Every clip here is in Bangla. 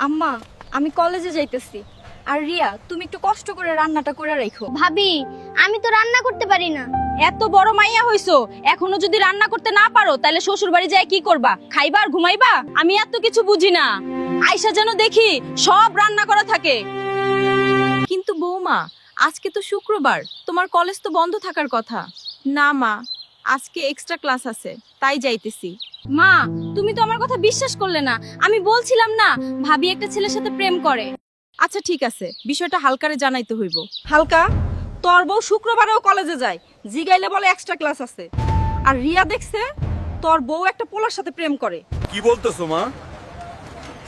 আম্মা, আমি কলেজে যাইতেছি। আর রিয়া, তুমি একটু কষ্ট করে রান্নাটা করে রাখো। ভাবি, আমি তো রান্না করতে পারি না। এত বড় মাইয়া হইছো, এখনো যদি রান্না করতে না পারো তাহলে শ্বশুর বাড়ি যায় কি করবা? খাইবা আর ঘুমাইবা? আমি এত কিছু বুঝি না। আয়শা যেন দেখি সব রান্না করা থাকে। কিন্তু বৌমা, আজকে তো শুক্রবার, তোমার কলেজ তো বন্ধ থাকার কথা। না মা, আজকে এক্সট্রা ক্লাস আছে, তাই যাইতেছি। মা, তুমি তো আমার কথা বিশ্বাস করলে না। আমি বলছিলাম না ভাবি একটা ছেলের সাথে প্রেম করে। আচ্ছা ঠিক আছে, বিষয়টা হালকারে জানাইতে হইব। হালকা, তোর বউ শুক্রবারেও কলেজে যায়, জিগাইলে বলে এক্সট্রা ক্লাস আছে। আর রিয়া দেখছে তোর বউ একটা পোলার সাথে প্রেম করে। কি বলতেছো মা?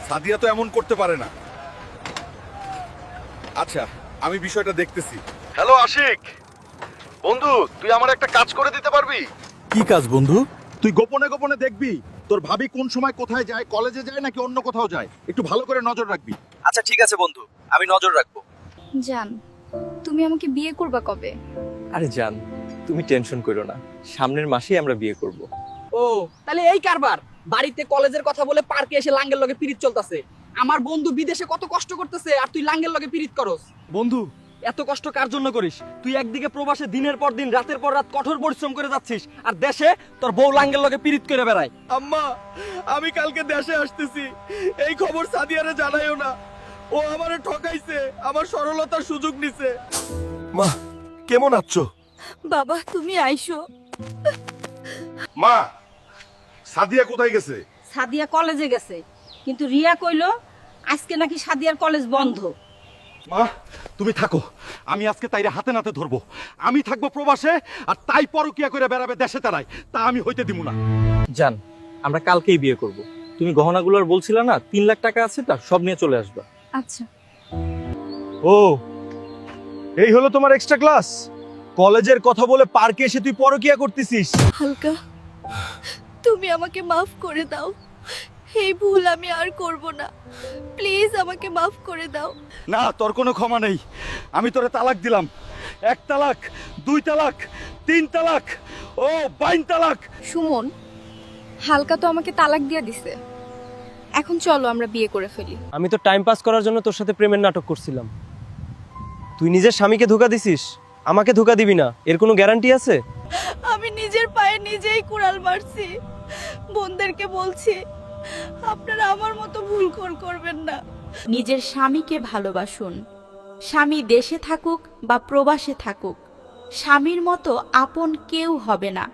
সাদিয়া তো এমন করতে পারে না। আচ্ছা, আমি বিষয়টা দেখতেছি। হ্যালো আশিক বন্ধু, তুই আমার একটা কাজ করে দিতে পারবি? কি কাজ বন্ধু? তুই গোপনে গোপনে দেখবি তোর ভাবি কোন সময় কোথায় যায়, কলেজে যায় নাকি অন্য কোথাও যায়, একটু ভালো করে নজর রাখবি। আচ্ছা ঠিক আছে বন্ধু, আমি নজর রাখবো। জান, তুমি আমাকে বিয়ে করবা কবে? আরে জান, তুমি টেনশন করো না, সামনের মাসেই আমরা বিয়ে করব। ও, তাহলে এই কারবার। বাড়িতে কলেজের কথা বলে পার্কে এসে লাঙ্গের লগে পিরিত চলতেছে। আমার বন্ধু বিদেশে কত কষ্ট করতেছে আর তুই লাঙ্গের লগে পিরিত করস। বন্ধু, এত কষ্ট কার জন্য করিস? তুই একদিকে প্রবাসে দিনের পর দিন রাতের পর রাত কঠোর পরিশ্রম করে যাচ্ছিস, আর দেশে তোর বউ লাঙ্গের লগে পিরিত করে বেড়ায়। আম্মা, আমি কালকে দেশে আসতেছি, এই খবর সাদিয়ারে জানাইও না। ও আমারে ঠকাইছে, আমার সরলতার সুযোগ নিছে। মা, কেমন আছো? বাবা, তুমি আইসো। মা, সাদিয়া কোথায় গেছে? সাদিয়া কলেজে গেছে, কিন্তু রিয়া কইলো আজকে নাকি সাদিয়ার কলেজ বন্ধ। মা, তুমি থাকো, আমি আজকে তাইরে হাতে নাতে ধরবো। আমি থাকবো প্রবাসে, আর তাই পরকিয়া করে বেড়াবে দেশে তারাই, তা আমি হইতে দিব না। জান, আমরা কালকেই বিয়ে করব। তুমি গহনাগুলো আর বলছিলে না 3 লাখ টাকা আছে, তা সব নিয়ে চলে আসবা। আচ্ছা। ও, এই হলো তোমার এক্সট্রা ক্লাস? কলেজের কথা বলে পার্কে এসে তুই পরকিয়া করতেছিস? হালকা, তুমি আমাকে মাফ করে দাও। এই ভুল আমি আর করব না, প্লিজ আমাকে মাফ করে দাও। না, তোর কোনো ক্ষমা নেই। আমি তোরে তালাক দিলাম। 1 তালাক, 2 তালাক, 3 তালাক, ও 22 তালাক। সুমন, হালকা তো আমাকে তালাক দিয়ে দিছে। এখন চলো আমরা বিয়ে করে ফেলি। আমি তো টাইম পাস করার জন্য তোর সাথে প্রেমের নাটক করছিলাম। তুই নিজের স্বামীকে ধোঁকা দিছিস, আমাকে ধোঁকা দিবি না, এর কোনো গ্যারান্টি আছে? আমি নিজের পায়ে নিজেই কুড়াল মারছি। বোনদেরকে বলছি, আপনারা আমার মতো ভুল করবেন না। নিজের স্বামীকে ভালোবাসুন। স্বামী দেশে থাকুক বা প্রবাসে থাকুক, স্বামীর মতো আপন কেউ হবে না।